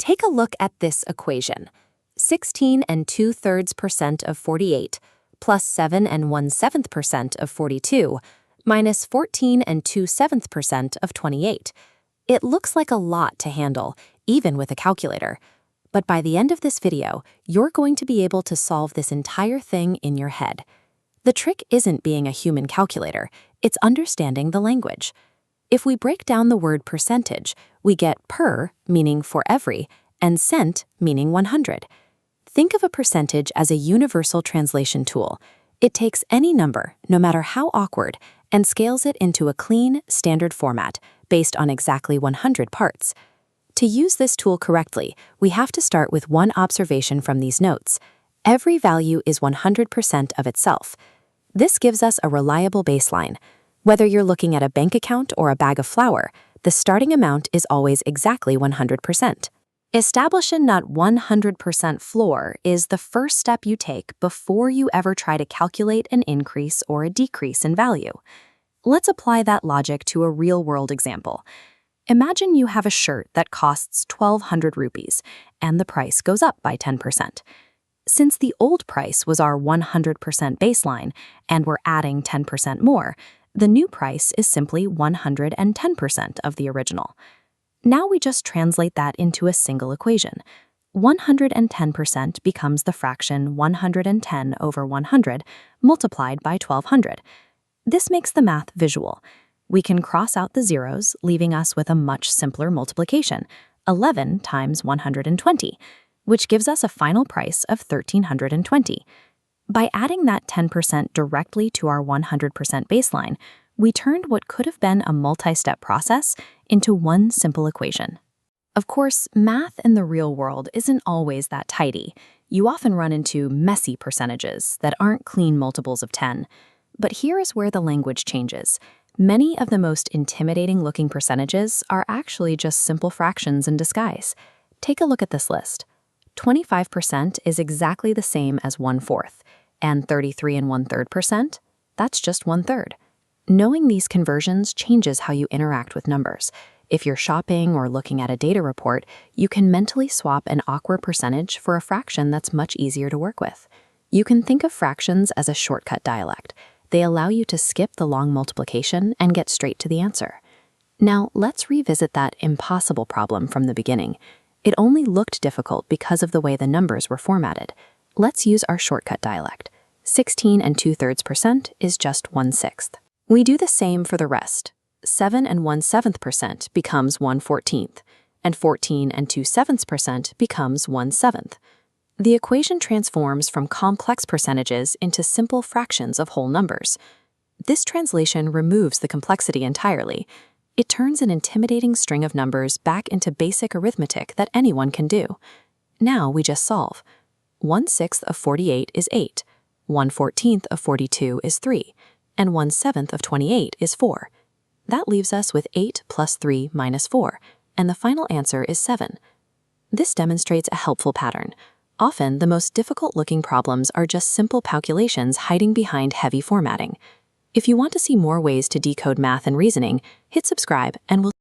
Take a look at this equation. 16 and 2/3% of 48 plus 7 and 1/7% of 42 minus 14 and 2/7% of 28. It looks like a lot to handle, even with a calculator. But by the end of this video, you're going to be able to solve this entire thing in your head. The trick isn't being a human calculator, it's understanding the language. If we break down the word percentage, we get per, meaning for every, and cent, meaning 100. Think of a percentage as a universal translation tool. It takes any number, no matter how awkward, and scales it into a clean, standard format based on exactly 100 parts. To use this tool correctly, we have to start with one observation from these notes. Every value is 100% of itself. This gives us a reliable baseline. Whether you're looking at a bank account or a bag of flour, the starting amount is always exactly 100%. Establishing that 100% floor is the first step you take before you ever try to calculate an increase or a decrease in value. Let's apply that logic to a real-world example. Imagine you have a shirt that costs 1,200 rupees, and the price goes up by 10%. Since the old price was our 100% baseline, and we're adding 10% more, the new price is simply 110% of the original. Now we just translate that into a single equation. 110% becomes the fraction 110 over 100 multiplied by 1,200. This makes the math visual. We can cross out the zeros, leaving us with a much simpler multiplication, 11 times 120, which gives us a final price of 1,320. By adding that 10% directly to our 100% baseline, we turned what could have been a multi-step process into one simple equation. Of course, math in the real world isn't always that tidy. You often run into messy percentages that aren't clean multiples of 10. But here is where the language changes. Many of the most intimidating-looking percentages are actually just simple fractions in disguise. Take a look at this list. 25% is exactly the same as 1/4, and 33 and 1/3%, that's just 1/3. Knowing these conversions changes how you interact with numbers. If you're shopping or looking at a data report, you can mentally swap an awkward percentage for a fraction that's much easier to work with. You can think of fractions as a shortcut dialect. They allow you to skip the long multiplication and get straight to the answer. Now, let's revisit that impossible problem from the beginning. It only looked difficult because of the way the numbers were formatted. Let's use our shortcut dialect. 16 and 2/3% is just 1/6. We do the same for the rest. 7 and 1/7% becomes 1/14, and 14 and 2/7% becomes 1/7. The equation transforms from complex percentages into simple fractions of whole numbers. This translation removes the complexity entirely. It turns an intimidating string of numbers back into basic arithmetic that anyone can do. Now we just solve. 1/6 of 48 is 8, 1/14 of 42 is 3, and 1/7 of 28 is 4. That leaves us with 8 plus 3 minus 4, and the final answer is 7. This demonstrates a helpful pattern. Often, the most difficult-looking problems are just simple calculations hiding behind heavy formatting. If you want to see more ways to decode math and reasoning, hit subscribe and we'll